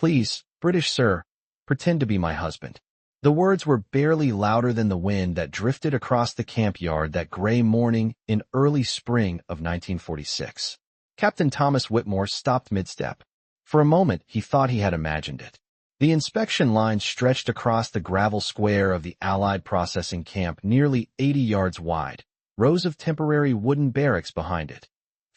Please, British sir, pretend to be my husband." The words were barely louder than the wind that drifted across the camp yard that gray morning in early spring of 1946. Captain Thomas Whitmore stopped mid-step. For a moment, he thought he had imagined it. The inspection line stretched across the gravel square of the Allied processing camp nearly 80 yards wide, rows of temporary wooden barracks behind it.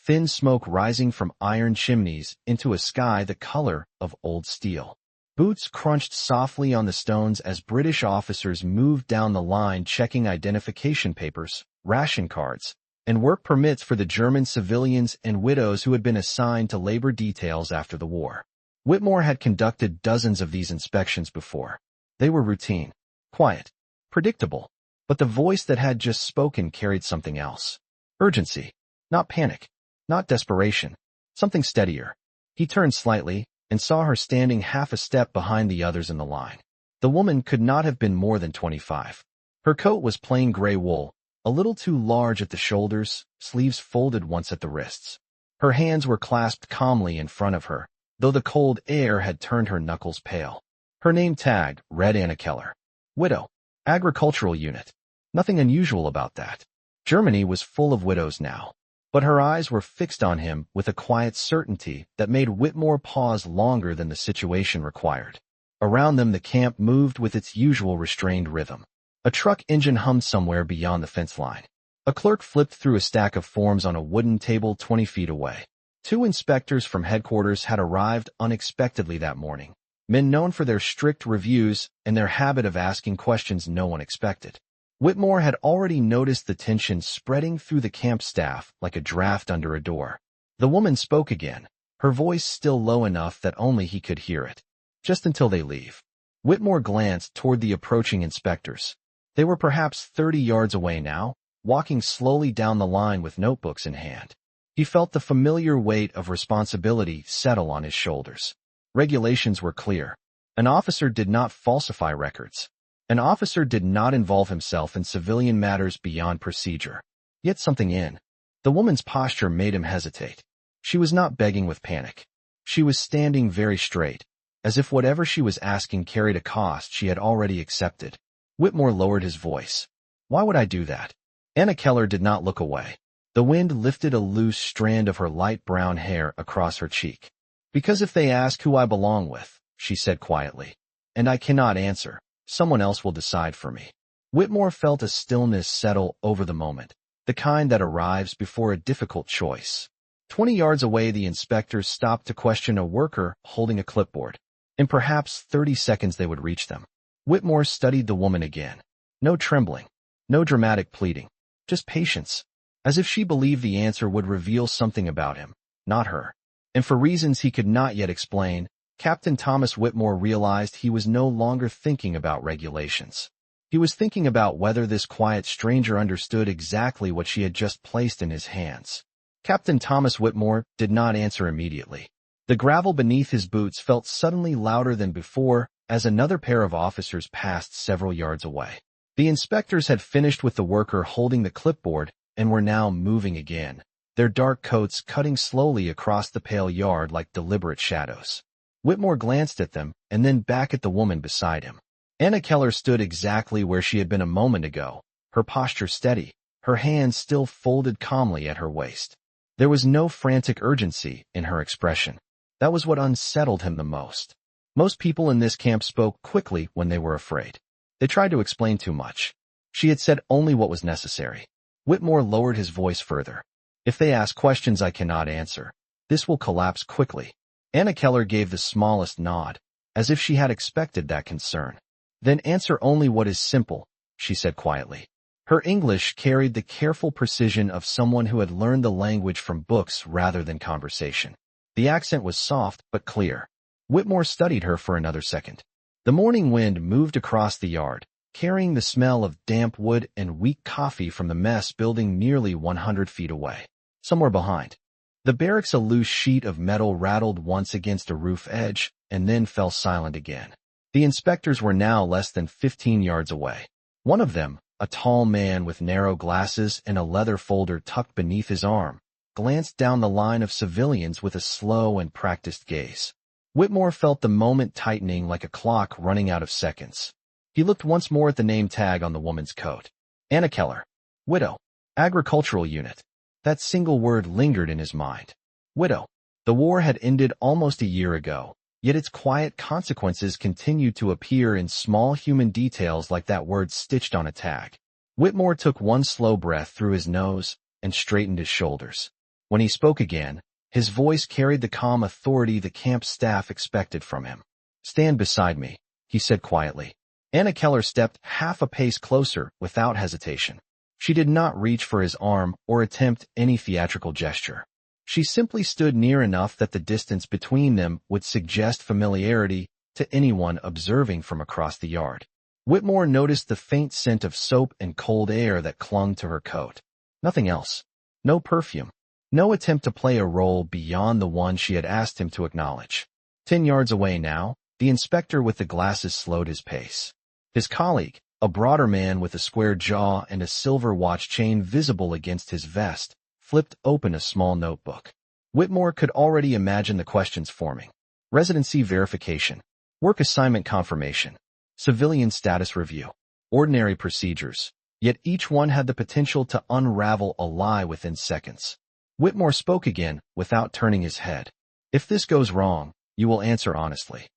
Thin smoke rising from iron chimneys into a sky the color of old steel. Boots crunched softly on the stones as British officers moved down the line checking identification papers, ration cards, and work permits for the German civilians and widows who had been assigned to labor details after the war. Whitmore had conducted dozens of these inspections before. They were routine, quiet, predictable, but the voice that had just spoken carried something else. Urgency. Not panic. Not desperation. Something steadier. He turned slightly and saw her standing half a step behind the others in the line. The woman could not have been more than 25. Her coat was plain gray wool, a little too large at the shoulders, sleeves folded once at the wrists. Her hands were clasped calmly in front of her, though the cold air had turned her knuckles pale. Her name tag read Anna Keller. Widow. Agricultural unit. Nothing unusual about that. Germany was full of widows now. But her eyes were fixed on him with a quiet certainty that made Whitmore pause longer than the situation required. Around them the camp moved with its usual restrained rhythm. A truck engine hummed somewhere beyond the fence line. A clerk flipped through a stack of forms on a wooden table 20 feet away. 2 inspectors from headquarters had arrived unexpectedly that morning, men known for their strict reviews and their habit of asking questions no one expected. Whitmore had already noticed the tension spreading through the camp staff like a draft under a door. The woman spoke again, her voice still low enough that only he could hear it. "Just until they leave." Whitmore glanced toward the approaching inspectors. They were perhaps 30 yards away now, walking slowly down the line with notebooks in hand. He felt the familiar weight of responsibility settle on his shoulders. Regulations were clear. An officer did not falsify records. An officer did not involve himself in civilian matters beyond procedure. Yet something in the woman's posture made him hesitate. She was not begging with panic. She was standing very straight, as if whatever she was asking carried a cost she had already accepted. Whitmore lowered his voice. "Why would I do that?" Anna Keller did not look away. The wind lifted a loose strand of her light brown hair across her cheek. "Because if they ask who I belong with," she said quietly, "and I cannot answer, someone else will decide for me." Whitmore felt a stillness settle over the moment, the kind that arrives before a difficult choice. 20 yards away, the inspectors stopped to question a worker holding a clipboard. In perhaps 30 seconds they would reach them. Whitmore studied the woman again. No trembling, no dramatic pleading, just patience, as if she believed the answer would reveal something about him, not her. And for reasons he could not yet explain, Captain Thomas Whitmore realized he was no longer thinking about regulations. He was thinking about whether this quiet stranger understood exactly what she had just placed in his hands. Captain Thomas Whitmore did not answer immediately. The gravel beneath his boots felt suddenly louder than before as another pair of officers passed several yards away. The inspectors had finished with the worker holding the clipboard and were now moving again, their dark coats cutting slowly across the pale yard like deliberate shadows. Whitmore glanced at them and then back at the woman beside him. Anna Keller stood exactly where she had been a moment ago, her posture steady, her hands still folded calmly at her waist. There was no frantic urgency in her expression. That was what unsettled him the most. Most people in this camp spoke quickly when they were afraid. They tried to explain too much. She had said only what was necessary. Whitmore lowered his voice further. "If they ask questions I cannot answer, this will collapse quickly." Anna Keller gave the smallest nod, as if she had expected that concern. "Then answer only what is simple," she said quietly. Her English carried the careful precision of someone who had learned the language from books rather than conversation. The accent was soft but clear. Whitmore studied her for another second. The morning wind moved across the yard, carrying the smell of damp wood and weak coffee from the mess building nearly 100 feet away. Somewhere behind the barracks, a loose sheet of metal rattled once against a roof edge and then fell silent again. The inspectors were now less than 15 yards away. One of them, a tall man with narrow glasses and a leather folder tucked beneath his arm, glanced down the line of civilians with a slow and practiced gaze. Whitmore felt the moment tightening like a clock running out of seconds. He looked once more at the name tag on the woman's coat. Anna Keller. Widow. Agricultural unit. That single word lingered in his mind. Widow. The war had ended almost a year ago, yet its quiet consequences continued to appear in small human details like that word stitched on a tag. Whitmore took one slow breath through his nose and straightened his shoulders. When he spoke again, his voice carried the calm authority the camp staff expected from him. Stand beside me, he said quietly. Anna Keller stepped half a pace closer without hesitation. She did not reach for his arm or attempt any theatrical gesture. She simply stood near enough that the distance between them would suggest familiarity to anyone observing from across the yard. Whitmore noticed the faint scent of soap and cold air that clung to her coat. Nothing else. No perfume. No attempt to play a role beyond the one she had asked him to acknowledge. 10 yards away now, the inspector with the glasses slowed his pace. His colleague, a broader man with a square jaw and a silver watch chain visible against his vest, flipped open a small notebook. Whitmore could already imagine the questions forming. Residency verification, work assignment confirmation, civilian status review, ordinary procedures, yet each one had the potential to unravel a lie within seconds. Whitmore spoke again without turning his head. If this goes wrong, you will answer honestly.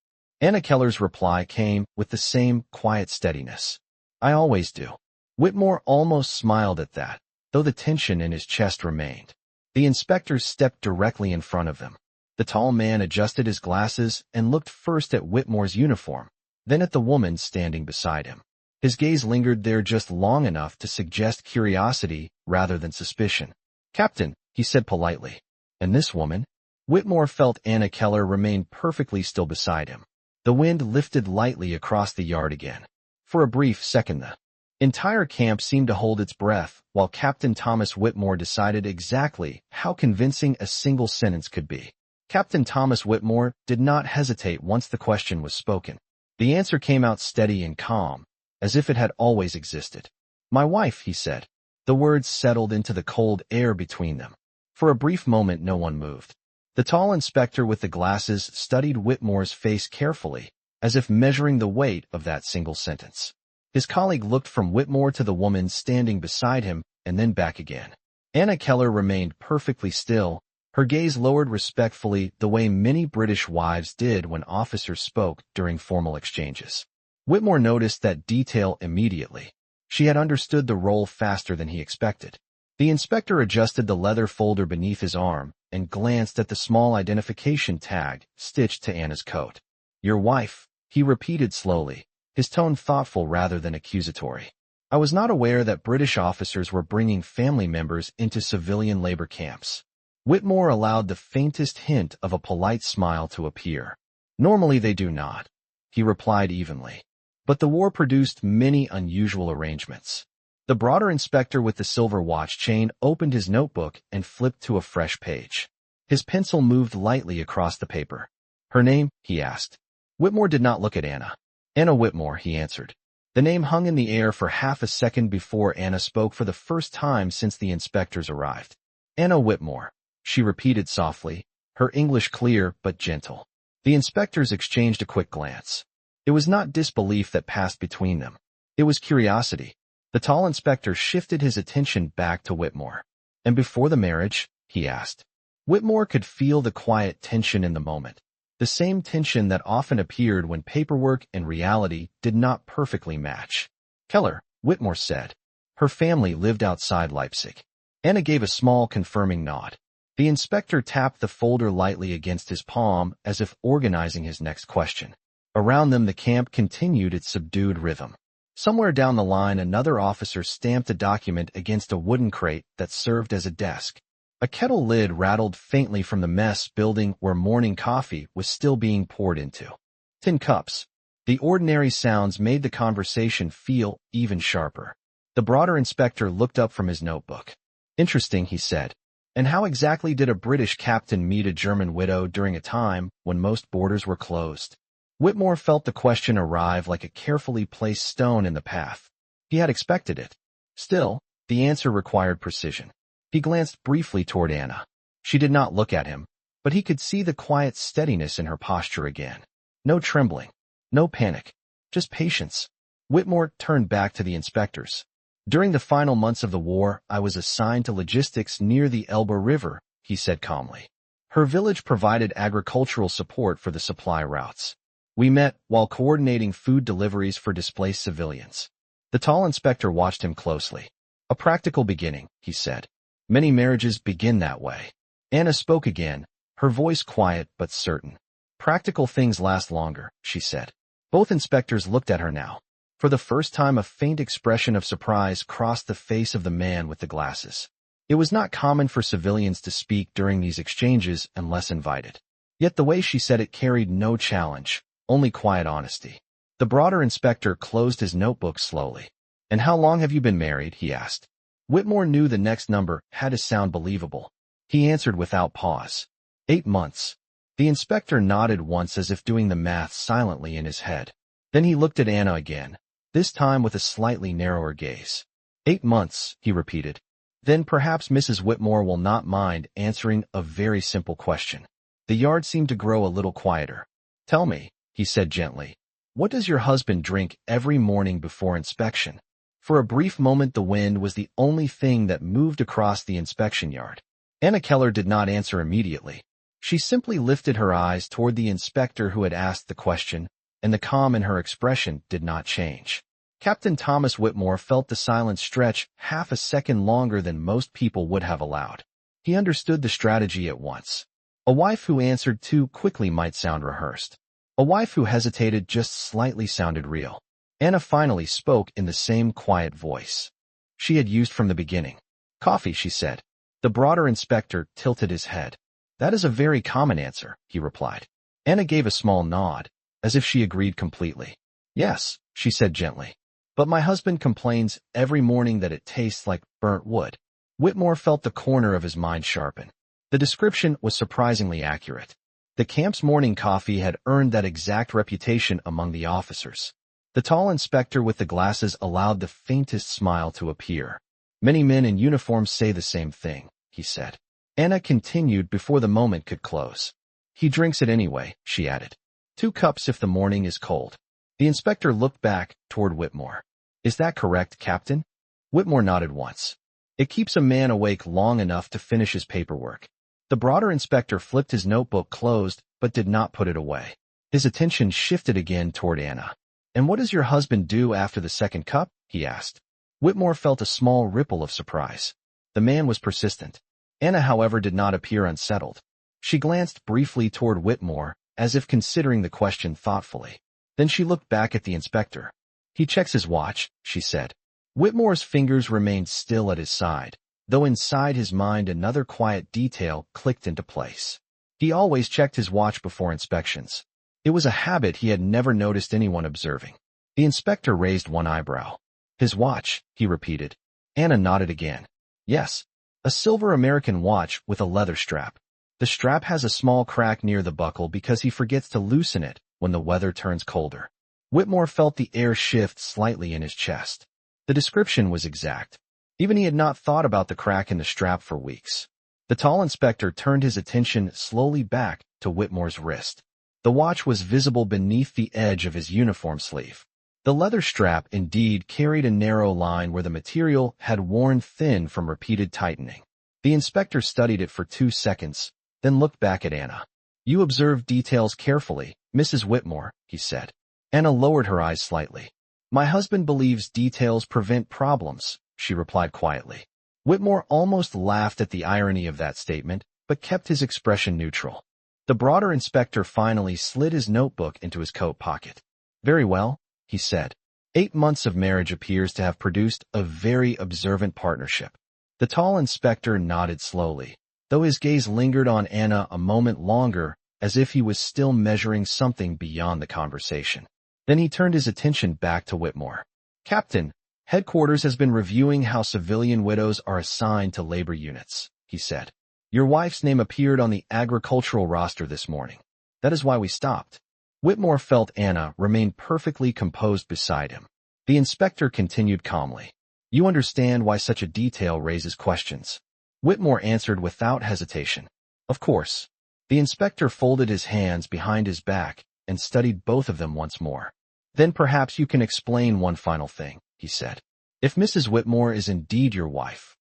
Anna Keller's reply came with the same quiet steadiness. I always do. Whitmore almost smiled at that, though the tension in his chest remained. The inspector stepped directly in front of them. The tall man adjusted his glasses and looked first at Whitmore's uniform, then at the woman standing beside him. His gaze lingered there just long enough to suggest curiosity rather than suspicion. Captain, he said politely. And this woman? Whitmore felt Anna Keller remained perfectly still beside him. The wind lifted lightly across the yard again. For a brief second the entire camp seemed to hold its breath while Captain Thomas Whitmore decided exactly how convincing a single sentence could be. Captain Thomas Whitmore did not hesitate once the question was spoken. The answer came out steady and calm, as if it had always existed. My wife, he said. The words settled into the cold air between them. For a brief moment no one moved. The tall inspector with the glasses studied Whitmore's face carefully, as if measuring the weight of that single sentence. His colleague looked from Whitmore to the woman standing beside him and then back again. Anna Keller remained perfectly still, her gaze lowered respectfully the way many British wives did when officers spoke during formal exchanges. Whitmore noticed that detail immediately. She had understood the role faster than he expected. The inspector adjusted the leather folder beneath his arm and glanced at the small identification tag stitched to Anna's coat. Your wife, he repeated slowly, his tone thoughtful rather than accusatory. I was not aware that British officers were bringing family members into civilian labor camps. Whitmore allowed the faintest hint of a polite smile to appear. Normally they do not, he replied evenly. But the war produced many unusual arrangements. The broader inspector with the silver watch chain opened his notebook and flipped to a fresh page. His pencil moved lightly across the paper. Her name, he asked. Whitmore did not look at Anna. Anna Whitmore, he answered. The name hung in the air for half a second before Anna spoke for the first time since the inspectors arrived. Anna Whitmore, she repeated softly, her English clear but gentle. The inspectors exchanged a quick glance. It was not disbelief that passed between them. It was curiosity. The tall inspector shifted his attention back to Whitmore. And before the marriage, he asked. Whitmore could feel the quiet tension in the moment. The same tension that often appeared when paperwork and reality did not perfectly match. Keller, Whitmore said. Her family lived outside Leipzig. Anna gave a small confirming nod. The inspector tapped the folder lightly against his palm as if organizing his next question. Around them the camp continued its subdued rhythm. Somewhere down the line another officer stamped a document against a wooden crate that served as a desk. A kettle lid rattled faintly from the mess building where morning coffee was still being poured into. Tin cups. The ordinary sounds made the conversation feel even sharper. The broader inspector looked up from his notebook. Interesting, he said. And how exactly did a British captain meet a German widow during a time when most borders were closed? Whitmore felt the question arrive like a carefully placed stone in the path. He had expected it. Still, the answer required precision. He glanced briefly toward Anna. She did not look at him, but he could see the quiet steadiness in her posture again. No trembling, no panic, just patience. Whitmore turned back to the inspectors. During the final months of the war, I was assigned to logistics near the Elbe River, he said calmly. Her village provided agricultural support for the supply routes. We met while coordinating food deliveries for displaced civilians. The tall inspector watched him closely. A practical beginning, he said. Many marriages begin that way. Anna spoke again, her voice quiet but certain. Practical things last longer, she said. Both inspectors looked at her now. For the first time, a faint expression of surprise crossed the face of the man with the glasses. It was not common for civilians to speak during these exchanges unless invited. Yet the way she said it carried no challenge, only quiet honesty. The broader inspector closed his notebook slowly. And how long have you been married? He asked. Whitmore knew the next number had to sound believable. He answered without pause. 8 months. The inspector nodded once as if doing the math silently in his head. Then he looked at Anna again, this time with a slightly narrower gaze. 8 months, he repeated. Then perhaps Mrs. Whitmore will not mind answering a very simple question. The yard seemed to grow a little quieter. Tell me, he said gently, what does your husband drink every morning before inspection? For a brief moment the wind was the only thing that moved across the inspection yard. Anna Keller did not answer immediately. She simply lifted her eyes toward the inspector who had asked the question, and the calm in her expression did not change. Captain Thomas Whitmore felt the silence stretch half a second longer than most people would have allowed. He understood the strategy at once. A wife who answered too quickly might sound rehearsed. A wife who hesitated just slightly sounded real. Anna finally spoke in the same quiet voice she had used from the beginning. Coffee, she said. The broader inspector tilted his head. That is a very common answer, he replied. Anna gave a small nod, as if she agreed completely. Yes, she said gently. But my husband complains every morning that it tastes like burnt wood. Whitmore felt the corner of his mind sharpen. The description was surprisingly accurate. The camp's morning coffee had earned that exact reputation among the officers. The tall inspector with the glasses allowed the faintest smile to appear. Many men in uniform say the same thing, he said. Anna continued before the moment could close. He drinks it anyway, she added. 2 cups if the morning is cold. The inspector looked back toward Whitmore. Is that correct, Captain? Whitmore nodded once. It keeps a man awake long enough to finish his paperwork. The broader inspector flipped his notebook closed, but did not put it away. His attention shifted again toward Anna. And what does your husband do after the second cup? He asked. Whitmore felt a small ripple of surprise. The man was persistent. Anna, however, did not appear unsettled. She glanced briefly toward Whitmore, as if considering the question thoughtfully. Then she looked back at the inspector. He checks his watch, she said. Whitmore's fingers remained still at his side, though inside his mind another quiet detail clicked into place. He always checked his watch before inspections. It was a habit he had never noticed anyone observing. The inspector raised one eyebrow. His watch, he repeated. Anna nodded again. Yes, a silver American watch with a leather strap. The strap has a small crack near the buckle because he forgets to loosen it when the weather turns colder. Whitmore felt the air shift slightly in his chest. The description was exact. Even he had not thought about the crack in the strap for weeks. The tall inspector turned his attention slowly back to Whitmore's wrist. The watch was visible beneath the edge of his uniform sleeve. The leather strap indeed carried a narrow line where the material had worn thin from repeated tightening. The inspector studied it for 2 seconds, then looked back at Anna. You observed details carefully, Mrs. Whitmore, he said. Anna lowered her eyes slightly. My husband believes details prevent problems, she replied quietly. Whitmore almost laughed at the irony of that statement, but kept his expression neutral. The broader inspector finally slid his notebook into his coat pocket. Very well, he said. 8 months of marriage appears to have produced a very observant partnership. The tall inspector nodded slowly, though his gaze lingered on Anna a moment longer, as if he was still measuring something beyond the conversation. Then he turned his attention back to Whitmore. Captain, headquarters has been reviewing how civilian widows are assigned to labor units, he said. Your wife's name appeared on the agricultural roster this morning. That is why we stopped. Whitmore felt Anna remained perfectly composed beside him. The inspector continued calmly. You understand why such a detail raises questions. Whitmore answered without hesitation. Of course. The inspector folded his hands behind his back and studied both of them once more. Then perhaps you can explain one final thing, he said. If Mrs. Whitmore is indeed your wife,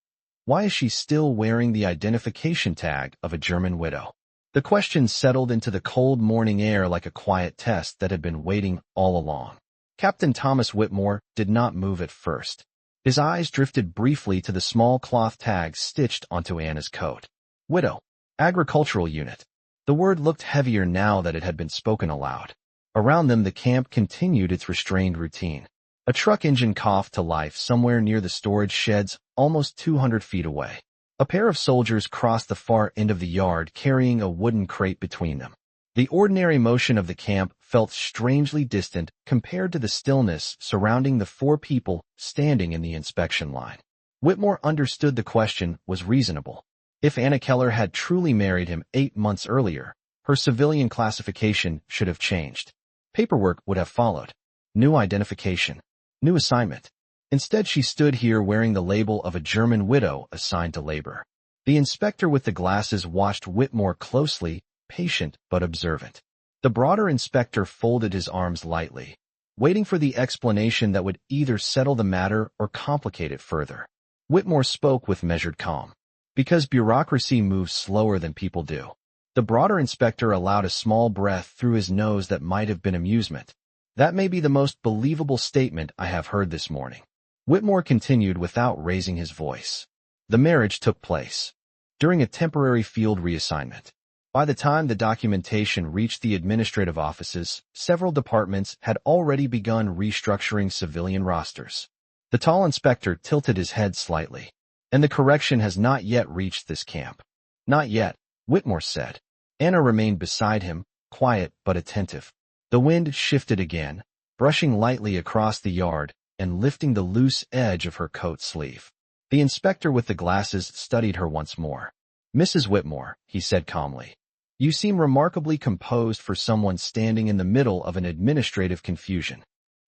why is she still wearing the identification tag of a German widow? The question settled into the cold morning air like a quiet test that had been waiting all along. Captain Thomas Whitmore did not move at first. His eyes drifted briefly to the small cloth tag stitched onto Anna's coat. Widow. Agricultural unit. The word looked heavier now that it had been spoken aloud. Around them the camp continued its restrained routine. A truck engine coughed to life somewhere near the storage sheds, almost 200 feet away. A pair of soldiers crossed the far end of the yard carrying a wooden crate between them. The ordinary motion of the camp felt strangely distant compared to the stillness surrounding the 4 people standing in the inspection line. Whitmore understood the question was reasonable. If Anna Keller had truly married him 8 months earlier, her civilian classification should have changed. Paperwork would have followed. New identification. New assignment. Instead, she stood here wearing the label of a German widow assigned to labor. The inspector with the glasses watched Whitmore closely, patient but observant. The broader inspector folded his arms lightly, waiting for the explanation that would either settle the matter or complicate it further. Whitmore spoke with measured calm. Because bureaucracy moves slower than people do. The broader inspector allowed a small breath through his nose that might have been amusement. That may be the most believable statement I have heard this morning. Whitmore continued without raising his voice. The marriage took place during a temporary field reassignment. By the time the documentation reached the administrative offices, several departments had already begun restructuring civilian rosters. The tall inspector tilted his head slightly. And the correction has not yet reached this camp. Not yet, Whitmore said. Anna remained beside him, quiet but attentive. The wind shifted again, brushing lightly across the yard and lifting the loose edge of her coat sleeve. The inspector with the glasses studied her once more. Mrs. Whitmore, he said calmly. You seem remarkably composed for someone standing in the middle of an administrative confusion.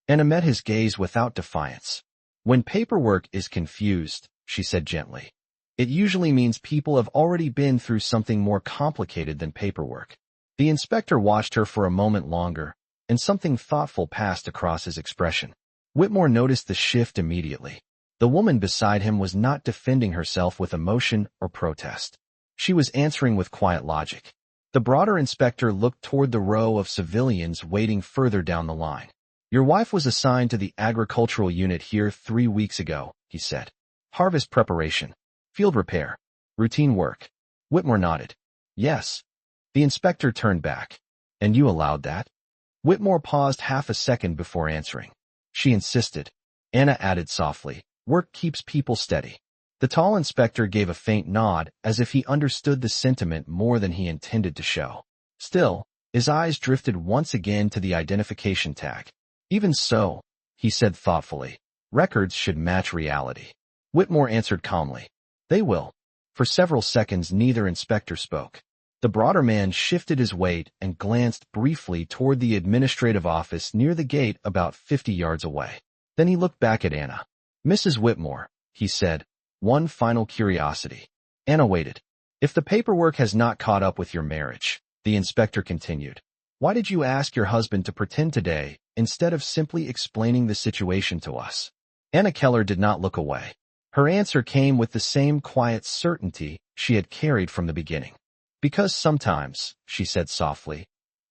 Anna met his gaze without defiance. When paperwork is confused, she said gently, it usually means people have already been through something more complicated than paperwork. The inspector watched her for a moment longer, and something thoughtful passed across his expression. Whitmore noticed the shift immediately. The woman beside him was not defending herself with emotion or protest. She was answering with quiet logic. The broader inspector looked toward the row of civilians waiting further down the line. Your wife was assigned to the agricultural unit here 3 weeks ago, he said. Harvest preparation, field repair, routine work. Whitmore nodded. Yes. The inspector turned back. And you allowed that? Whitmore paused half a second before answering. She insisted. Anna added softly, work keeps people steady. The tall inspector gave a faint nod as if he understood the sentiment more than he intended to show. Still, his eyes drifted once again to the identification tag. Even so, he said thoughtfully, records should match reality. Whitmore answered calmly. They will. For several seconds neither inspector spoke. The broader man shifted his weight and glanced briefly toward the administrative office near the gate about 50 yards away. Then he looked back at Anna. Mrs. Whitmore, he said, one final curiosity. Anna waited. If the paperwork has not caught up with your marriage, the inspector continued, why did you ask your husband to pretend today instead of simply explaining the situation to us? Anna Keller did not look away. Her answer came with the same quiet certainty she had carried from the beginning. Because sometimes, she said softly,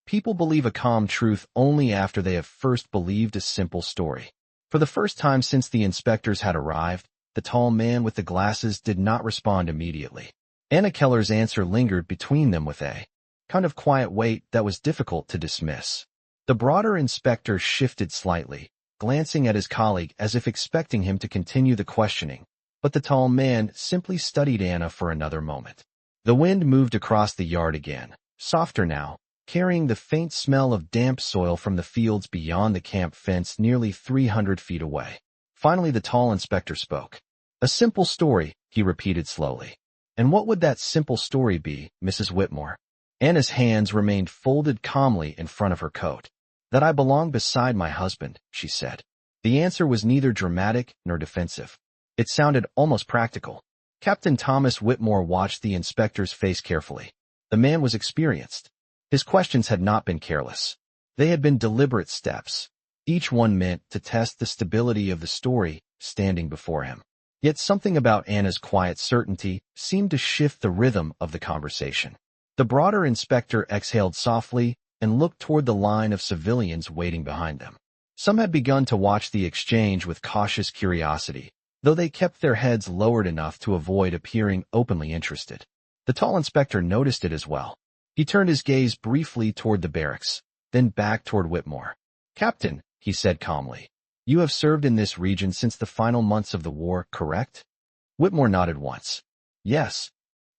people believe a calm truth only after they have first believed a simple story. For the first time since the inspectors had arrived, the tall man with the glasses did not respond immediately. Anna Keller's answer lingered between them with a kind of quiet weight that was difficult to dismiss. The broader inspector shifted slightly, glancing at his colleague as if expecting him to continue the questioning, but the tall man simply studied Anna for another moment. The wind moved across the yard again, softer now, carrying the faint smell of damp soil from the fields beyond the camp fence nearly 300 feet away. Finally the tall inspector spoke. A simple story, he repeated slowly. And what would that simple story be, Mrs. Whitmore? Anna's hands remained folded calmly in front of her coat. That I belong beside my husband, she said. The answer was neither dramatic nor defensive. It sounded almost practical. Captain Thomas Whitmore watched the inspector's face carefully. The man was experienced. His questions had not been careless. They had been deliberate steps, each one meant to test the stability of the story standing before him. Yet something about Anna's quiet certainty seemed to shift the rhythm of the conversation. The broader inspector exhaled softly and looked toward the line of civilians waiting behind them. Some had begun to watch the exchange with cautious curiosity, though they kept their heads lowered enough to avoid appearing openly interested. The tall inspector noticed it as well. He turned his gaze briefly toward the barracks, then back toward Whitmore. "Captain," he said calmly, "you have served in this region since the final months of the war, correct?" Whitmore nodded once. "Yes."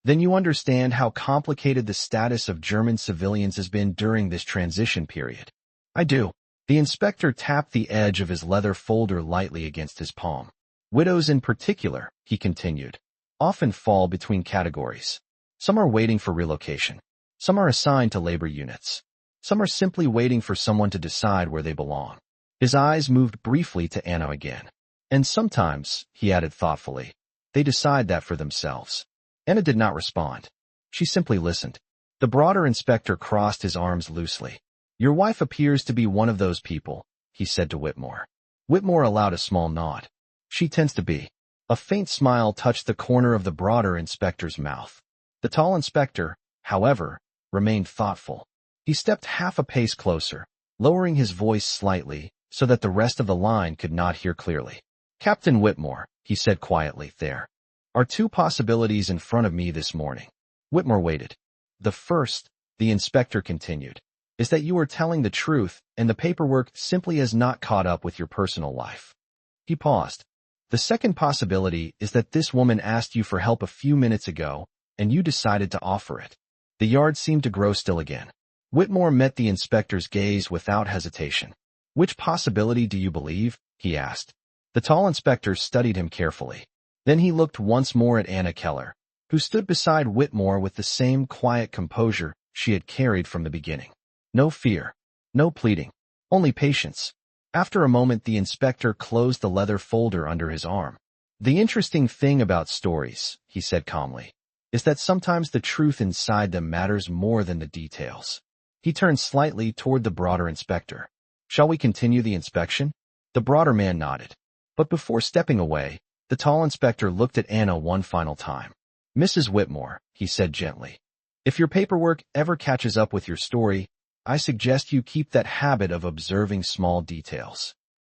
"Then you understand how complicated the status of German civilians has been during this transition period." "I do." The inspector tapped the edge of his leather folder lightly against his palm. "Widows in particular," he continued, "often fall between categories. Some are waiting for relocation. Some are assigned to labor units. Some are simply waiting for someone to decide where they belong." His eyes moved briefly to Anna again. "And sometimes," he added thoughtfully, "they decide that for themselves." Anna did not respond. She simply listened. The broader inspector crossed his arms loosely. "Your wife appears to be one of those people," he said to Whitmore. Whitmore allowed a small nod. "She tends to be." A faint smile touched the corner of the broader inspector's mouth. The tall inspector, however, remained thoughtful. He stepped half a pace closer, lowering his voice slightly so that the rest of the line could not hear clearly. "Captain Whitmore," he said quietly, "there are two possibilities in front of me this morning." Whitmore waited. "The first," the inspector continued, "is that you are telling the truth and the paperwork simply has not caught up with your personal life." He paused. "The second possibility is that this woman asked you for help a few minutes ago and you decided to offer it." The yard seemed to grow still again. Whitmore met the inspector's gaze without hesitation. "Which possibility do you believe?" he asked. The tall inspector studied him carefully. Then he looked once more at Anna Keller, who stood beside Whitmore with the same quiet composure she had carried from the beginning. No fear, no pleading, only patience. After a moment, the inspector closed the leather folder under his arm. "The interesting thing about stories," he said calmly, "is that sometimes the truth inside them matters more than the details." He turned slightly toward the broader inspector. "Shall we continue the inspection?" The broader man nodded. But before stepping away, the tall inspector looked at Anna one final time. "Mrs. Whitmore," he said gently, "if your paperwork ever catches up with your story, I suggest you keep that habit of observing small details."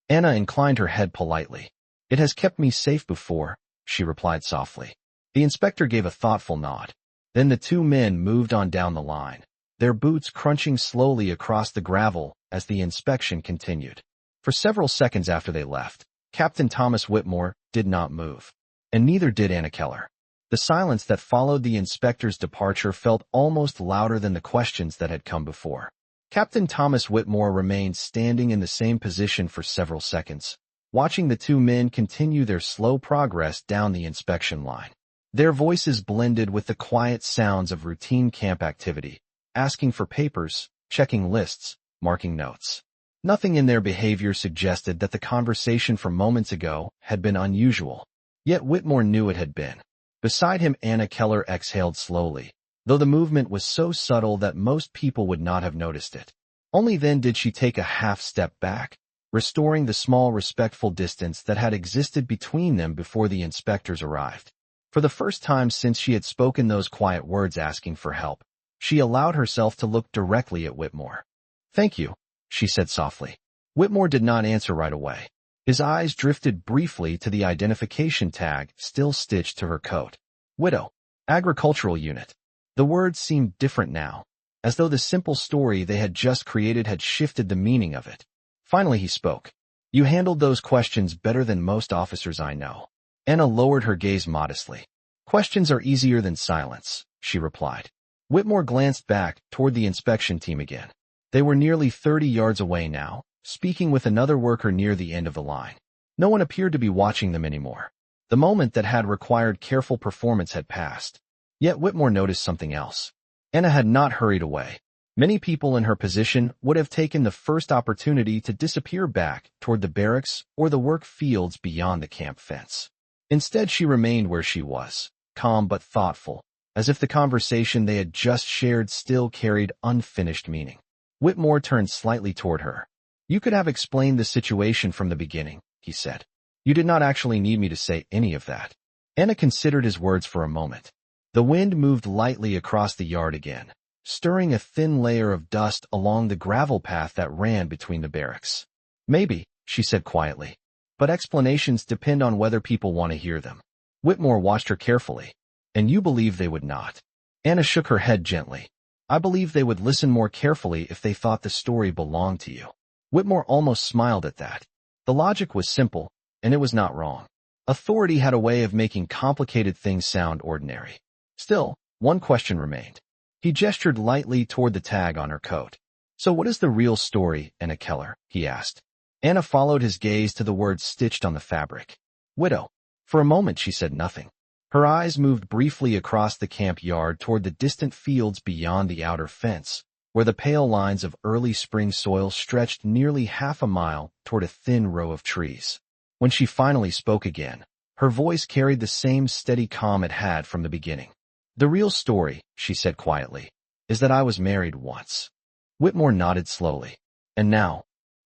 Anna inclined her head politely. "It has kept me safe before," she replied softly. The inspector gave a thoughtful nod. Then the two men moved on down the line, their boots crunching slowly across the gravel as the inspection continued. For several seconds after they left, Captain Thomas Whitmore did not move, and neither did Anna Keller. The silence that followed the inspector's departure felt almost louder than the questions that had come before. Captain Thomas Whitmore remained standing in the same position for several seconds, watching the two men continue their slow progress down the inspection line. Their voices blended with the quiet sounds of routine camp activity, asking for papers, checking lists, marking notes. Nothing in their behavior suggested that the conversation from moments ago had been unusual. Yet Whitmore knew it had been. Beside him, Anna Keller exhaled slowly, though the movement was so subtle that most people would not have noticed it. Only then did she take a half step back, restoring the small respectful distance that had existed between them before the inspectors arrived. For the first time since she had spoken those quiet words asking for help, she allowed herself to look directly at Whitmore. "Thank you," she said softly. Whitmore did not answer right away. His eyes drifted briefly to the identification tag still stitched to her coat. "Widow. Agricultural unit." The words seemed different now, as though the simple story they had just created had shifted the meaning of it. Finally he spoke. "You handled those questions better than most officers I know." Anna lowered her gaze modestly. "Questions are easier than silence," she replied. Whitmore glanced back toward the inspection team again. They were nearly 30 yards away now, speaking with another worker near the end of the line. No one appeared to be watching them anymore. The moment that had required careful performance had passed. Yet Whitmore noticed something else. Anna had not hurried away. Many people in her position would have taken the first opportunity to disappear back toward the barracks or the work fields beyond the camp fence. Instead, she remained where she was, calm but thoughtful, as if the conversation they had just shared still carried unfinished meaning. Whitmore turned slightly toward her. You could have explained the situation from the beginning, he said. You did not actually need me to say any of that. Anna considered his words for a moment. The wind moved lightly across the yard again, stirring a thin layer of dust along the gravel path that ran between the barracks. Maybe, she said quietly, but explanations depend on whether people want to hear them. Whitmore watched her carefully. And you believe they would not. Anna shook her head gently. I believe they would listen more carefully if they thought the story belonged to you. Whitmore almost smiled at that. The logic was simple, and it was not wrong. Authority had a way of making complicated things sound ordinary. Still, one question remained. He gestured lightly toward the tag on her coat. So what is the real story, Anna Keller? He asked. Anna followed his gaze to the words stitched on the fabric. Widow. For a moment she said nothing. Her eyes moved briefly across the camp yard toward the distant fields beyond the outer fence, where the pale lines of early spring soil stretched nearly half a mile toward a thin row of trees. When she finally spoke again, her voice carried the same steady calm it had from the beginning. The real story, she said quietly, is that I was married once. Whitmore nodded slowly. And now?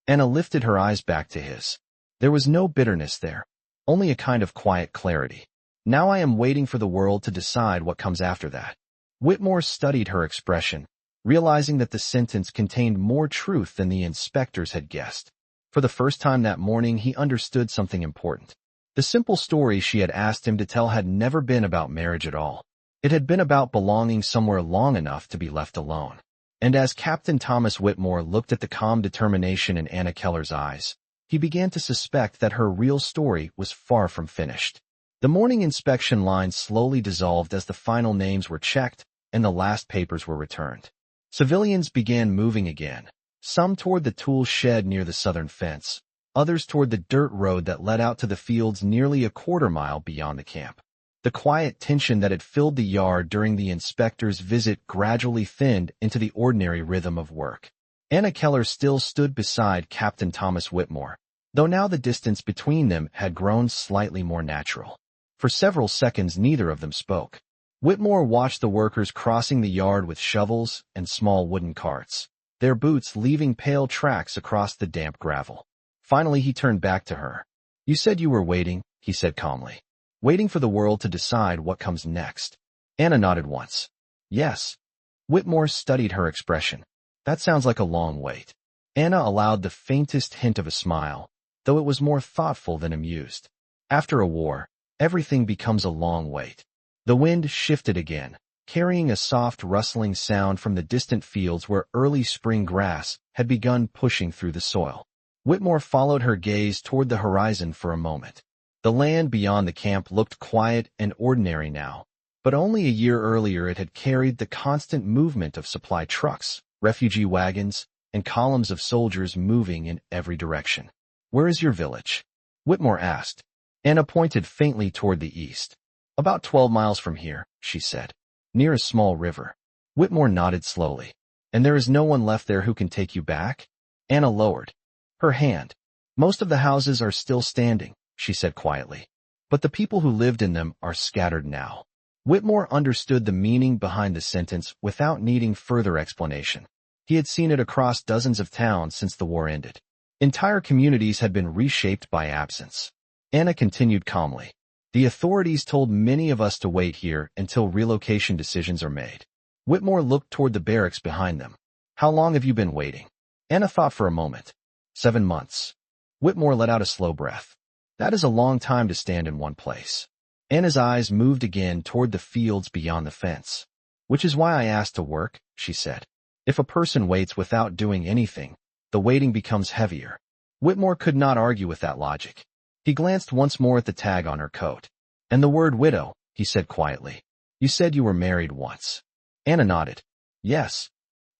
Anna lifted her eyes back to his. There was no bitterness there, only a kind of quiet clarity. Now I am waiting for the world to decide what comes after that. Whitmore studied her expression, realizing that the sentence contained more truth than the inspectors had guessed. For the first time that morning, he understood something important. The simple story she had asked him to tell had never been about marriage at all. It had been about belonging somewhere long enough to be left alone. And as Captain Thomas Whitmore looked at the calm determination in Anna Keller's eyes, he began to suspect that her real story was far from finished. The morning inspection line slowly dissolved as the final names were checked and the last papers were returned. Civilians began moving again, some toward the tool shed near the southern fence, others toward the dirt road that led out to the fields nearly a quarter-mile beyond the camp. The quiet tension that had filled the yard during the inspector's visit gradually thinned into the ordinary rhythm of work. Anna Keller still stood beside Captain Thomas Whitmore, though now the distance between them had grown slightly more natural. For several seconds neither of them spoke. Whitmore watched the workers crossing the yard with shovels and small wooden carts, their boots leaving pale tracks across the damp gravel. Finally he turned back to her. You said you were waiting, he said calmly. Waiting for the world to decide what comes next. Anna nodded once. Yes. Whitmore studied her expression. That sounds like a long wait. Anna allowed the faintest hint of a smile, though it was more thoughtful than amused. After a war, everything becomes a long wait. The wind shifted again, carrying a soft rustling sound from the distant fields where early spring grass had begun pushing through the soil. Whitmore followed her gaze toward the horizon for a moment. The land beyond the camp looked quiet and ordinary now, but only a year earlier it had carried the constant movement of supply trucks, refugee wagons, and columns of soldiers moving in every direction. Where is your village? Whitmore asked. Anna pointed faintly toward the east. About 12 miles from here, she said, near a small river. Whitmore nodded slowly. And there is no one left there who can take you back? Anna lowered her hand. Most of the houses are still standing, she said quietly. But the people who lived in them are scattered now. Whitmore understood the meaning behind the sentence without needing further explanation. He had seen it across dozens of towns since the war ended. Entire communities had been reshaped by absence. Anna continued calmly. The authorities told many of us to wait here until relocation decisions are made. Whitmore looked toward the barracks behind them. How long have you been waiting? Anna thought for a moment. 7 months. Whitmore let out a slow breath. That is a long time to stand in one place. Anna's eyes moved again toward the fields beyond the fence. Which is why I asked to work, she said. If a person waits without doing anything, the waiting becomes heavier. Whitmore could not argue with that logic. He glanced once more at the tag on her coat. And the word widow, he said quietly. You said you were married once. Anna nodded. Yes.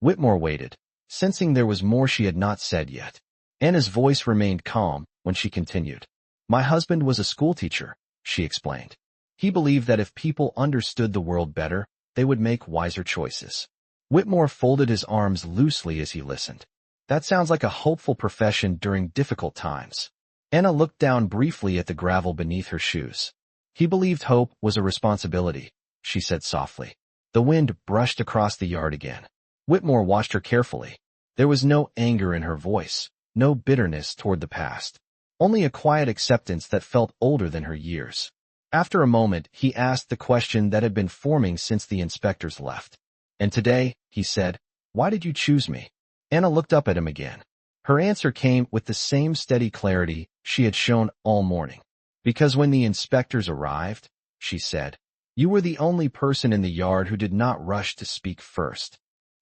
Whitmore waited, sensing there was more she had not said yet. Anna's voice remained calm when she continued. My husband was a schoolteacher, she explained. He believed that if people understood the world better, they would make wiser choices. Whitmore folded his arms loosely as he listened. That sounds like a hopeful profession during difficult times. Anna looked down briefly at the gravel beneath her shoes. He believed hope was a responsibility, she said softly. The wind brushed across the yard again. Whitmore watched her carefully. There was no anger in her voice, no bitterness toward the past, only a quiet acceptance that felt older than her years. After a moment, he asked the question that had been forming since the inspectors left. And today, he said, why did you choose me? Anna looked up at him again. Her answer came with the same steady clarity she had shown all morning. Because when the inspectors arrived, she said, you were the only person in the yard who did not rush to speak first.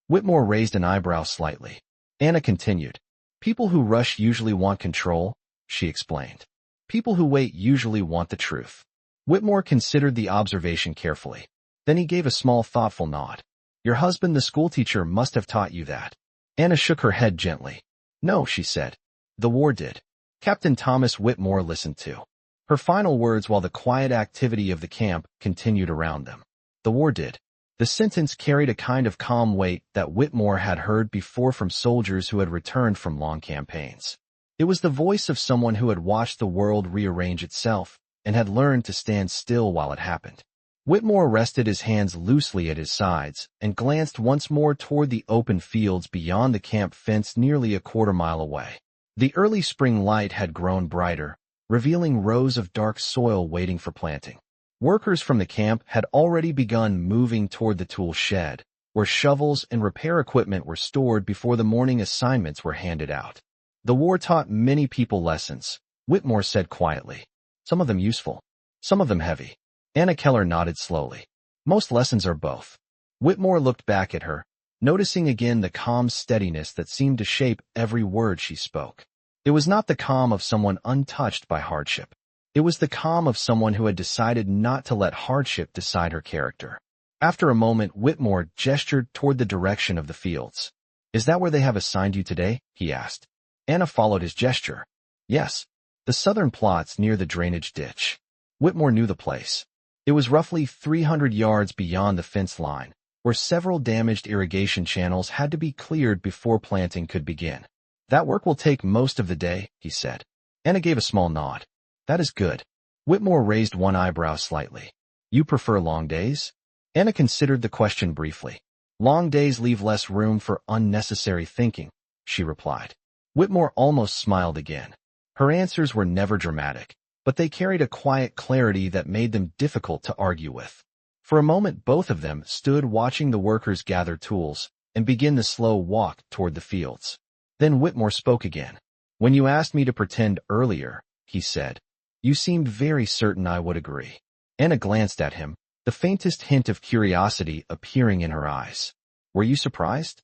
Whitmore raised an eyebrow slightly. Anna continued, people who rush usually want control, she explained. People who wait usually want the truth. Whitmore considered the observation carefully. Then he gave a small thoughtful nod. Your husband, the schoolteacher, must have taught you that. Anna shook her head gently. No, she said. The war did. Captain Thomas Whitmore listened to her final words while the quiet activity of the camp continued around them. The war did. The sentence carried a kind of calm weight that Whitmore had heard before from soldiers who had returned from long campaigns. It was the voice of someone who had watched the world rearrange itself and had learned to stand still while it happened. Whitmore rested his hands loosely at his sides and glanced once more toward the open fields beyond the camp fence nearly a quarter-mile away. The early spring light had grown brighter, revealing rows of dark soil waiting for planting. Workers from the camp had already begun moving toward the tool shed, where shovels and repair equipment were stored before the morning assignments were handed out. The war taught many people lessons, Whitmore said quietly. Some of them useful, some of them heavy. Anna Keller nodded slowly. Most lessons are both. Whitmore looked back at her, noticing again the calm steadiness that seemed to shape every word she spoke. It was not the calm of someone untouched by hardship. It was the calm of someone who had decided not to let hardship decide her character. After a moment, Whitmore gestured toward the direction of the fields. Is that where they have assigned you today? He asked. Anna followed his gesture. Yes. The southern plots near the drainage ditch. Whitmore knew the place. It was roughly 300 yards beyond the fence line, where several damaged irrigation channels had to be cleared before planting could begin. That work will take most of the day, he said. Anna gave a small nod. That is good. Whitmore raised one eyebrow slightly. You prefer long days? Anna considered the question briefly. Long days leave less room for unnecessary thinking, she replied. Whitmore almost smiled again. Her answers were never dramatic, but they carried a quiet clarity that made them difficult to argue with. For a moment, both of them stood watching the workers gather tools and begin the slow walk toward the fields. Then Whitmore spoke again. When you asked me to pretend earlier, he said, you seemed very certain I would agree. Anna glanced at him, the faintest hint of curiosity appearing in her eyes. Were you surprised?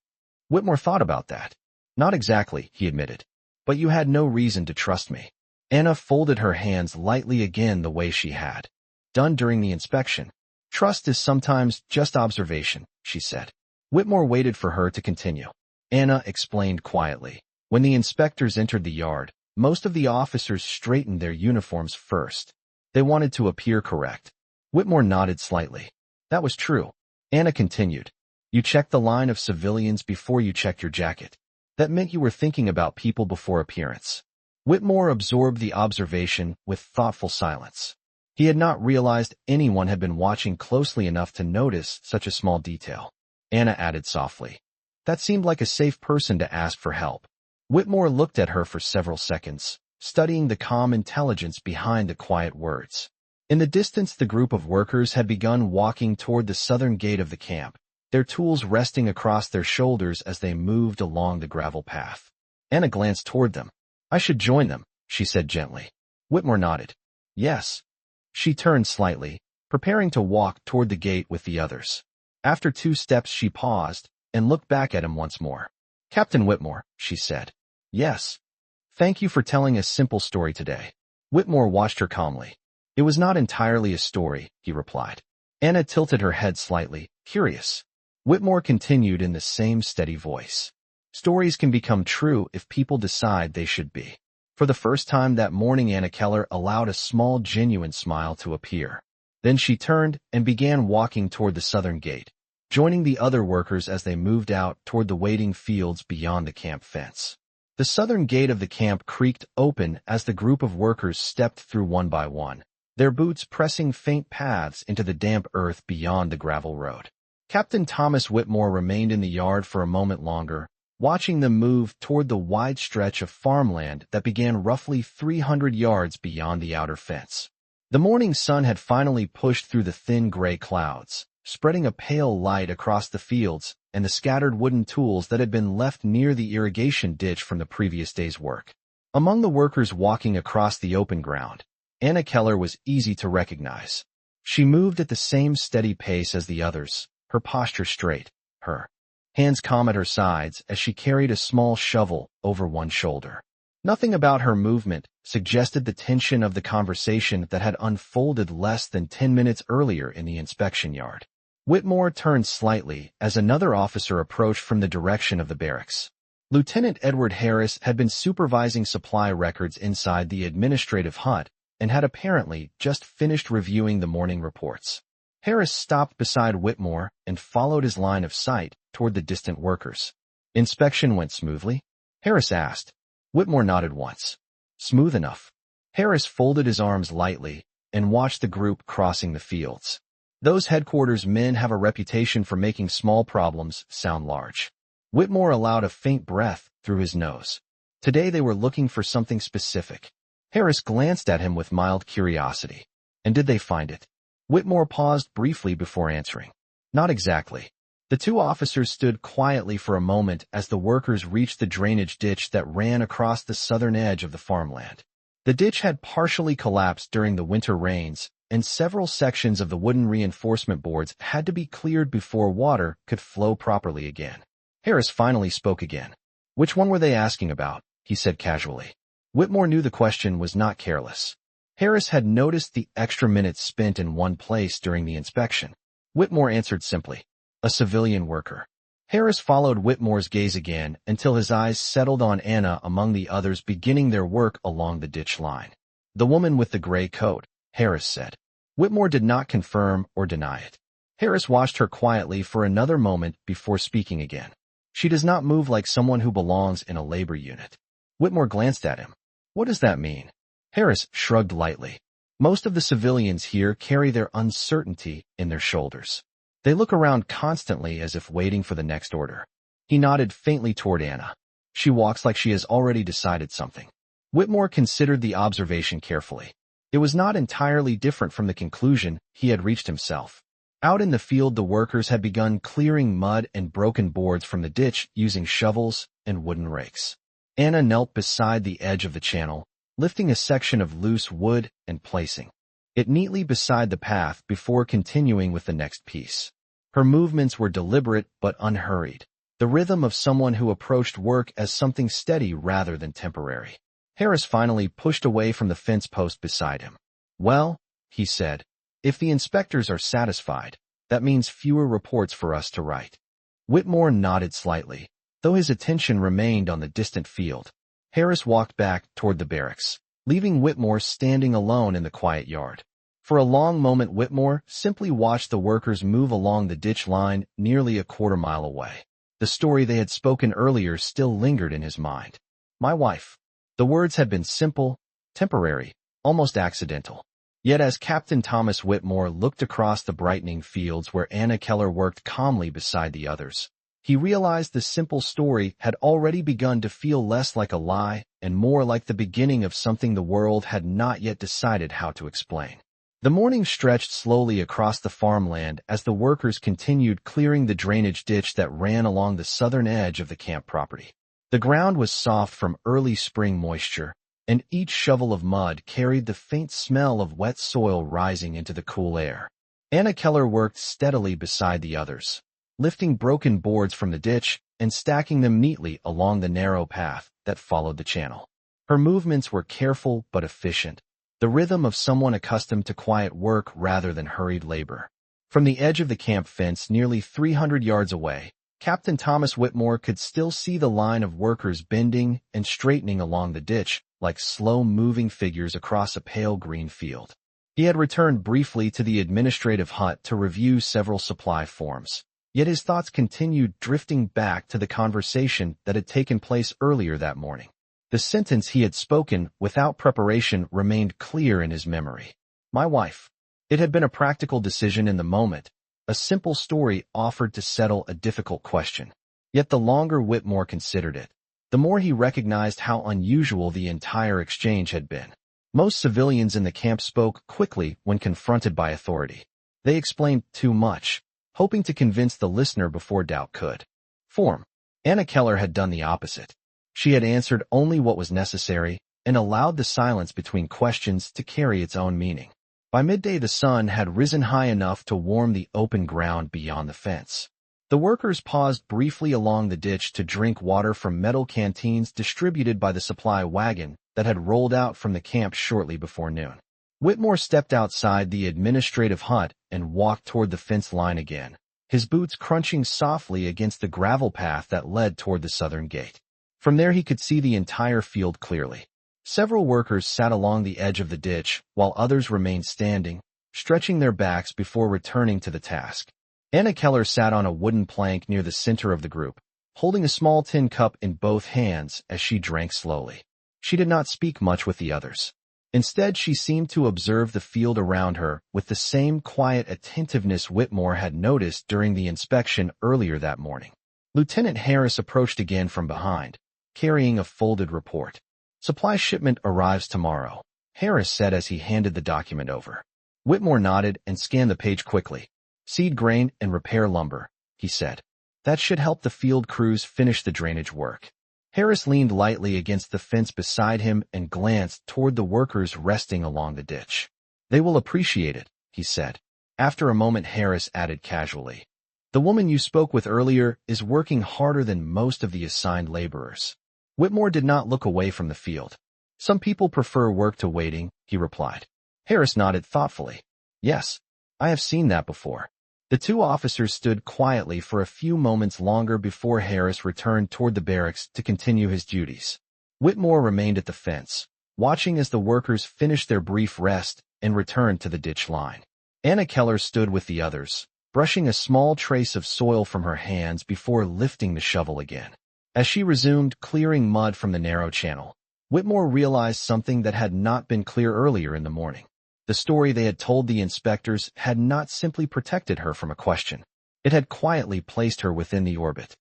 Whitmore thought about that. Not exactly, he admitted. But you had no reason to trust me. Anna folded her hands lightly again the way she had done during the inspection. Trust is sometimes just observation, she said. Whitmore waited for her to continue. Anna explained quietly. When the inspectors entered the yard, most of the officers straightened their uniforms first. They wanted to appear correct. Whitmore nodded slightly. That was true. Anna continued. You checked the line of civilians before you checked your jacket. That meant you were thinking about people before appearance. Whitmore absorbed the observation with thoughtful silence. He had not realized anyone had been watching closely enough to notice such a small detail. Anna added softly. That seemed like a safe person to ask for help. Whitmore looked at her for several seconds, studying the calm intelligence behind the quiet words. In the distance, the group of workers had begun walking toward the southern gate of the camp, their tools resting across their shoulders as they moved along the gravel path. Anna glanced toward them. I should join them, she said gently. Whitmore nodded. Yes. She turned slightly, preparing to walk toward the gate with the others. After 2 steps she paused and looked back at him once more. Captain Whitmore, she said. Yes. Thank you for telling a simple story today. Whitmore watched her calmly. It was not entirely a story, he replied. Anna tilted her head slightly, curious. Whitmore continued in the same steady voice. Stories can become true if people decide they should be. For the first time that morning, Anna Keller allowed a small, genuine smile to appear. Then she turned and began walking toward the southern gate, joining the other workers as they moved out toward the waiting fields beyond the camp fence. The southern gate of the camp creaked open as the group of workers stepped through one by one, their boots pressing faint paths into the damp earth beyond the gravel road. Captain Thomas Whitmore remained in the yard for a moment longer, watching them move toward the wide stretch of farmland that began roughly 300 yards beyond the outer fence. The morning sun had finally pushed through the thin gray clouds, spreading a pale light across the fields and the scattered wooden tools that had been left near the irrigation ditch from the previous day's work. Among the workers walking across the open ground, Anna Keller was easy to recognize. She moved at the same steady pace as the others, her posture straight, her hands calm at her sides as she carried a small shovel over one shoulder. Nothing about her movement suggested the tension of the conversation that had unfolded less than 10 minutes earlier in the inspection yard. Whitmore turned slightly as another officer approached from the direction of the barracks. Lieutenant Edward Harris had been supervising supply records inside the administrative hut and had apparently just finished reviewing the morning reports. Harris stopped beside Whitmore and followed his line of sight toward the distant workers. "Inspection went smoothly?" Harris asked. Whitmore nodded once. "Smooth enough." Harris folded his arms lightly and watched the group crossing the fields. Those headquarters men have a reputation for making small problems sound large. Whitmore allowed a faint breath through his nose. Today they were looking for something specific. Harris glanced at him with mild curiosity. "And did they find it?" Whitmore paused briefly before answering. "Not exactly." The two officers stood quietly for a moment as the workers reached the drainage ditch that ran across the southern edge of the farmland. The ditch had partially collapsed during the winter rains, and several sections of the wooden reinforcement boards had to be cleared before water could flow properly again. Harris finally spoke again. "Which one were they asking about?" he said casually. Whitmore knew the question was not careless. Harris had noticed the extra minutes spent in one place during the inspection. Whitmore answered simply, "A civilian worker." Harris followed Whitmore's gaze again until his eyes settled on Anna among the others beginning their work along the ditch line. "The woman with the gray coat," Harris said. Whitmore did not confirm or deny it. Harris watched her quietly for another moment before speaking again. "She does not move like someone who belongs in a labor unit." Whitmore glanced at him. "What does that mean?" Harris shrugged lightly. "Most of the civilians here carry their uncertainty in their shoulders. They look around constantly as if waiting for the next order." He nodded faintly toward Anna. "She walks like she has already decided something." Whitmore considered the observation carefully. It was not entirely different from the conclusion he had reached himself. Out in the field, the workers had begun clearing mud and broken boards from the ditch using shovels and wooden rakes. Anna knelt beside the edge of the channel, lifting a section of loose wood and placing it neatly beside the path before continuing with the next piece. Her movements were deliberate but unhurried, the rhythm of someone who approached work as something steady rather than temporary. Harris finally pushed away from the fence post beside him. "Well," he said, "if the inspectors are satisfied, that means fewer reports for us to write." Whitmore nodded slightly, though his attention remained on the distant field. Harris walked back toward the barracks, leaving Whitmore standing alone in the quiet yard. For a long moment, Whitmore simply watched the workers move along the ditch line nearly a quarter-mile away. The story they had spoken earlier still lingered in his mind. "My wife." The words had been simple, temporary, almost accidental. Yet as Captain Thomas Whitmore looked across the brightening fields where Anna Keller worked calmly beside the others, he realized the simple story had already begun to feel less like a lie and more like the beginning of something the world had not yet decided how to explain. The morning stretched slowly across the farmland as the workers continued clearing the drainage ditch that ran along the southern edge of the camp property. The ground was soft from early spring moisture, and each shovel of mud carried the faint smell of wet soil rising into the cool air. Anna Keller worked steadily beside the others, lifting broken boards from the ditch and stacking them neatly along the narrow path that followed the channel. Her movements were careful but efficient, the rhythm of someone accustomed to quiet work rather than hurried labor. From the edge of the camp fence nearly 300 yards away, Captain Thomas Whitmore could still see the line of workers bending and straightening along the ditch like slow-moving figures across a pale green field. He had returned briefly to the administrative hut to review several supply forms, yet his thoughts continued drifting back to the conversation that had taken place earlier that morning. The sentence he had spoken without preparation remained clear in his memory. My wife. It had been a practical decision in the moment, a simple story offered to settle a difficult question. Yet the longer Whitmore considered it, the more he recognized how unusual the entire exchange had been. Most civilians in the camp spoke quickly when confronted by authority. They explained too much, hoping to convince the listener before doubt could form. Anna Keller had done the opposite. She had answered only what was necessary and allowed the silence between questions to carry its own meaning. By midday, the sun had risen high enough to warm the open ground beyond the fence. The workers paused briefly along the ditch to drink water from metal canteens distributed by the supply wagon that had rolled out from the camp shortly before noon. Whitmore stepped outside the administrative hut and walked toward the fence line again, his boots crunching softly against the gravel path that led toward the southern gate. From there he could see the entire field clearly. Several workers sat along the edge of the ditch, while others remained standing, stretching their backs before returning to the task. Anna Keller sat on a wooden plank near the center of the group, holding a small tin cup in both hands as she drank slowly. She did not speak much with the others. Instead, she seemed to observe the field around her with the same quiet attentiveness Whitmore had noticed during the inspection earlier that morning. Lieutenant Harris approached again from behind, carrying a folded report. "Supply shipment arrives tomorrow," Harris said as he handed the document over. Whitmore nodded and scanned the page quickly. "Seed grain and repair lumber," he said. "That should help the field crews finish the drainage work." Harris leaned lightly against the fence beside him and glanced toward the workers resting along the ditch. "They will appreciate it," he said. After a moment, Harris added casually, "The woman you spoke with earlier is working harder than most of the assigned laborers." Whitmore did not look away from the field. "Some people prefer work to waiting," he replied. Harris nodded thoughtfully. "Yes, I have seen that before." The two officers stood quietly for a few moments longer before Harris returned toward the barracks to continue his duties. Whitmore remained at the fence, watching as the workers finished their brief rest and returned to the ditch line. Anna Keller stood with the others, brushing a small trace of soil from her hands before lifting the shovel again. As she resumed clearing mud from the narrow channel, Whitmore realized something that had not been clear earlier in the morning. The story they had told the inspectors had not simply protected her from a question. It had quietly placed her within the orbit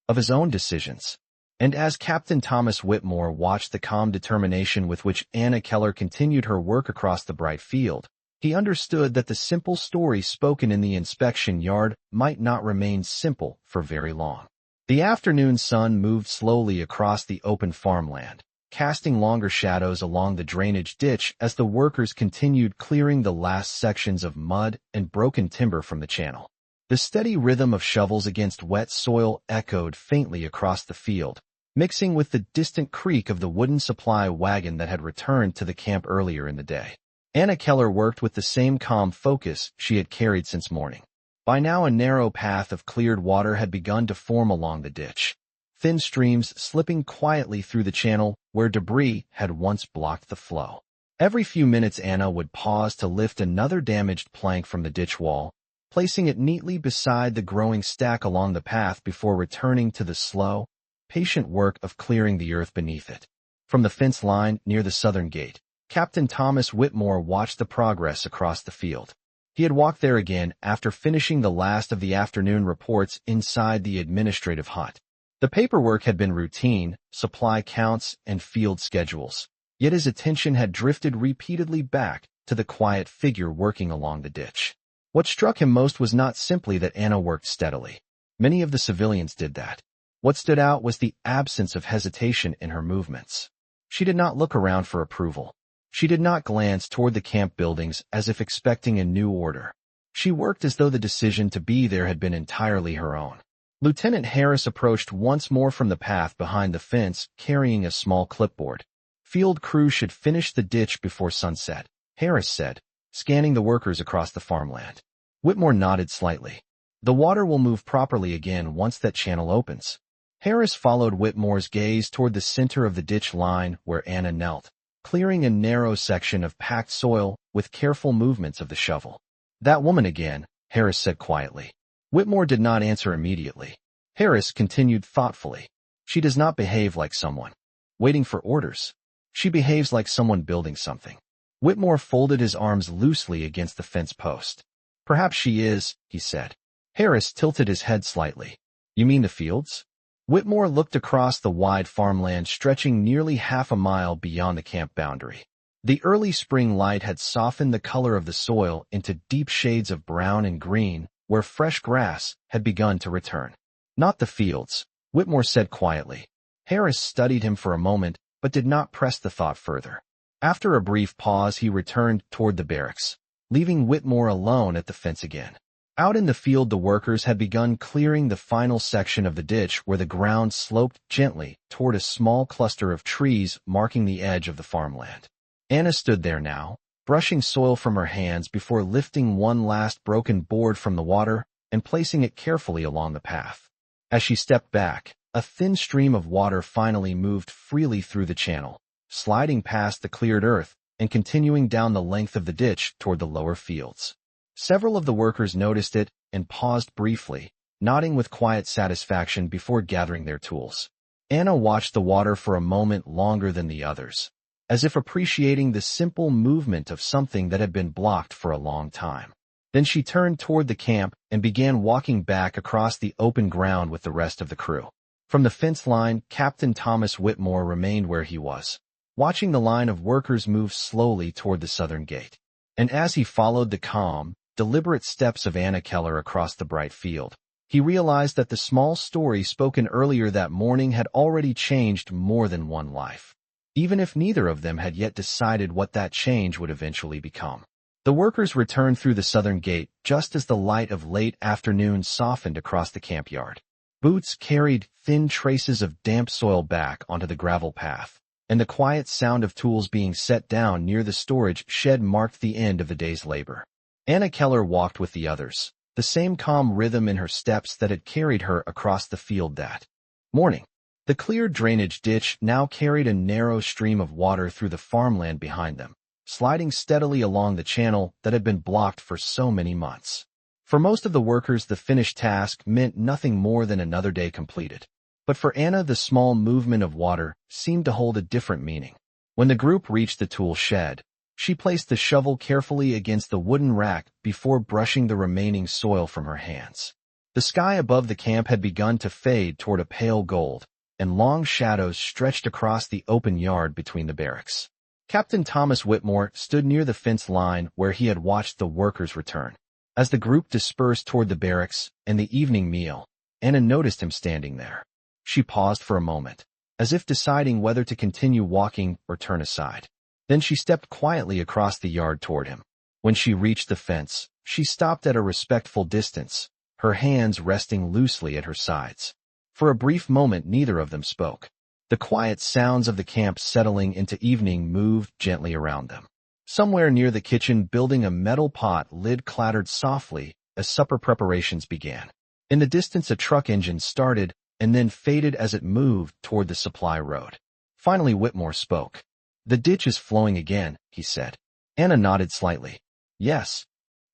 of his own decisions. And as Captain Thomas Whitmore watched the calm determination with which Anna Keller continued her work across the bright field, he understood that the simple story spoken in the inspection yard might not remain simple for very long. The afternoon sun moved slowly across the open farmland, casting longer shadows along the drainage ditch as the workers continued clearing the last sections of mud and broken timber from the channel. The steady rhythm of shovels against wet soil echoed faintly across the field, mixing with the distant creak of the wooden supply wagon that had returned to the camp earlier in the day. Anna Keller worked with the same calm focus she had carried since morning. By now, a narrow path of cleared water had begun to form along the ditch, thin streams slipping quietly through the channel where debris had once blocked the flow. Every few minutes, Anna would pause to lift another damaged plank from the ditch wall, placing it neatly beside the growing stack along the path before returning to the slow, patient work of clearing the earth beneath it. From the fence line near the southern gate, Captain Thomas Whitmore watched the progress across the field. He had walked there again after finishing the last of the afternoon reports inside the administrative hut. The paperwork had been routine, supply counts, and field schedules, yet his attention had drifted repeatedly back to the quiet figure working along the ditch. What struck him most was not simply that Anna worked steadily. Many of the civilians did that. What stood out was the absence of hesitation in her movements. She did not look around for approval. She did not glance toward the camp buildings as if expecting a new order. She worked as though the decision to be there had been entirely her own. Lieutenant Harris approached once more from the path behind the fence, carrying a small clipboard. "Field crew should finish the ditch before sunset," Harris said, scanning the workers across the farmland. Whitmore nodded slightly. "The water will move properly again once that channel opens." Harris followed Whitmore's gaze toward the center of the ditch line where Anna knelt, clearing a narrow section of packed soil with careful movements of the shovel. "That woman again," Harris said quietly. Whitmore did not answer immediately. Harris continued thoughtfully. "She does not behave like someone waiting for orders. She behaves like someone building something." Whitmore folded his arms loosely against the fence post. Perhaps she is, he said. Harris tilted his head slightly. You mean the fields? Whitmore looked across the wide farmland stretching nearly half a mile beyond the camp boundary. The early spring light had softened the color of the soil into deep shades of brown and green, where fresh grass had begun to return. Not the fields, Whitmore said quietly. Harris studied him for a moment, but did not press the thought further. After a brief pause, he returned toward the barracks, leaving Whitmore alone at the fence again. Out in the field, the workers had begun clearing the final section of the ditch where the ground sloped gently toward a small cluster of trees marking the edge of the farmland. Anna stood there now, brushing soil from her hands before lifting one last broken board from the water and placing it carefully along the path. As she stepped back, a thin stream of water finally moved freely through the channel, sliding past the cleared earth and continuing down the length of the ditch toward the lower fields. Several of the workers noticed it and paused briefly, nodding with quiet satisfaction before gathering their tools. Anna watched the water for a moment longer than the others, as if appreciating the simple movement of something that had been blocked for a long time. Then she turned toward the camp and began walking back across the open ground with the rest of the crew. From the fence line, Captain Thomas Whitmore remained where he was, watching the line of workers move slowly toward the southern gate. And as he followed the calm, deliberate steps of Anna Keller across the bright field, he realized that the small story spoken earlier that morning had already changed more than one life, even if neither of them had yet decided what that change would eventually become. The workers returned through the southern gate just as the light of late afternoon softened across the camp yard. Boots carried thin traces of damp soil back onto the gravel path, and the quiet sound of tools being set down near the storage shed marked the end of the day's labor. Anna Keller walked with the others, the same calm rhythm in her steps that had carried her across the field that morning. The cleared drainage ditch now carried a narrow stream of water through the farmland behind them, sliding steadily along the channel that had been blocked for so many months. For most of the workers, the finished task meant nothing more than another day completed. But for Anna, the small movement of water seemed to hold a different meaning. When the group reached the tool shed, she placed the shovel carefully against the wooden rack before brushing the remaining soil from her hands. The sky above the camp had begun to fade toward a pale gold, and long shadows stretched across the open yard between the barracks. Captain Thomas Whitmore stood near the fence line where he had watched the workers return. As the group dispersed toward the barracks and the evening meal, Anna noticed him standing there. She paused for a moment, as if deciding whether to continue walking or turn aside. Then she stepped quietly across the yard toward him. When she reached the fence, she stopped at a respectful distance, her hands resting loosely at her sides. For a brief moment, neither of them spoke. The quiet sounds of the camp settling into evening moved gently around them. Somewhere near the kitchen building, a metal pot lid clattered softly as supper preparations began. In the distance, a truck engine started and then faded as it moved toward the supply road. Finally, Whitmore spoke. "The ditch is flowing again," he said. Anna nodded slightly. "Yes."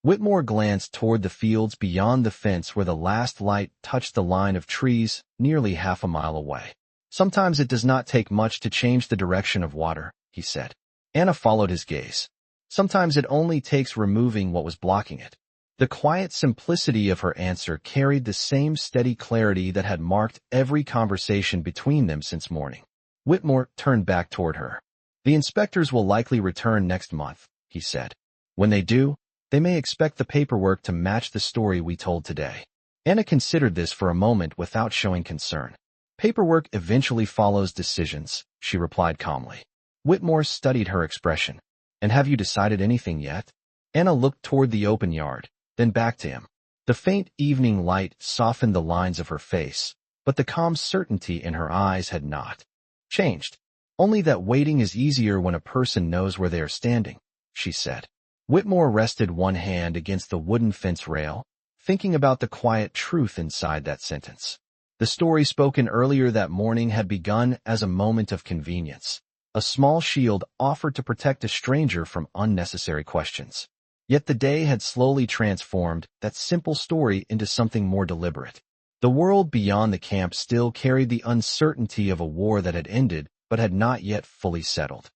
Whitmore glanced toward the fields beyond the fence where the last light touched the line of trees nearly half a mile away. "Sometimes it does not take much to change the direction of water," he said. Anna followed his gaze. "Sometimes it only takes removing what was blocking it." The quiet simplicity of her answer carried the same steady clarity that had marked every conversation between them since morning. Whitmore turned back toward her. "The inspectors will likely return next month," he said. "When they do, they may expect the paperwork to match the story we told today." Anna considered this for a moment without showing concern. "Paperwork eventually follows decisions," she replied calmly. Whitmore studied her expression. "And have you decided anything yet?" Anna looked toward the open yard, then back to him. The faint evening light softened the lines of her face, but the calm certainty in her eyes had not changed. "Only that waiting is easier when a person knows where they are standing," she said. Whitmore rested one hand against the wooden fence rail, thinking about the quiet truth inside that sentence. The story spoken earlier that morning had begun as a moment of convenience, a small shield offered to protect a stranger from unnecessary questions. Yet the day had slowly transformed that simple story into something more deliberate. The world beyond the camp still carried the uncertainty of a war that had ended but had not yet fully settled.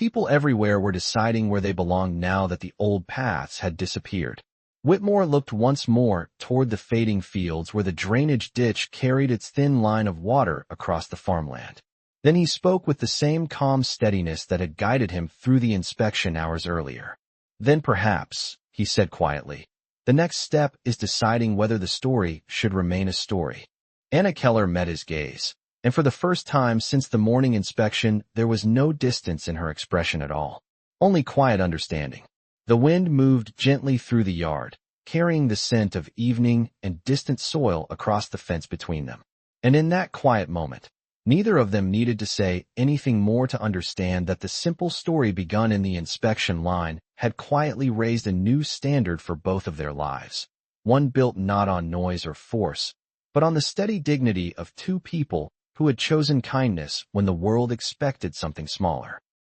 people everywhere were deciding where they belonged now that the old paths had disappeared. Whitmore looked once more toward the fading fields where the drainage ditch carried its thin line of water across the farmland. Then he spoke with the same calm steadiness that had guided him through the inspection hours earlier. Then perhaps, he said quietly, the next step is deciding whether the story should remain a story. Anna Keller met his gaze, and for the first time since the morning inspection, there was no distance in her expression at all, only quiet understanding. The wind moved gently through the yard, carrying the scent of evening and distant soil across the fence between them. And in that quiet moment, neither of them needed to say anything more to understand that the simple story begun in the inspection line had quietly raised a new standard for both of their lives, one built not on noise or force, but on the steady dignity of two people who had chosen kindness when the world expected something smaller.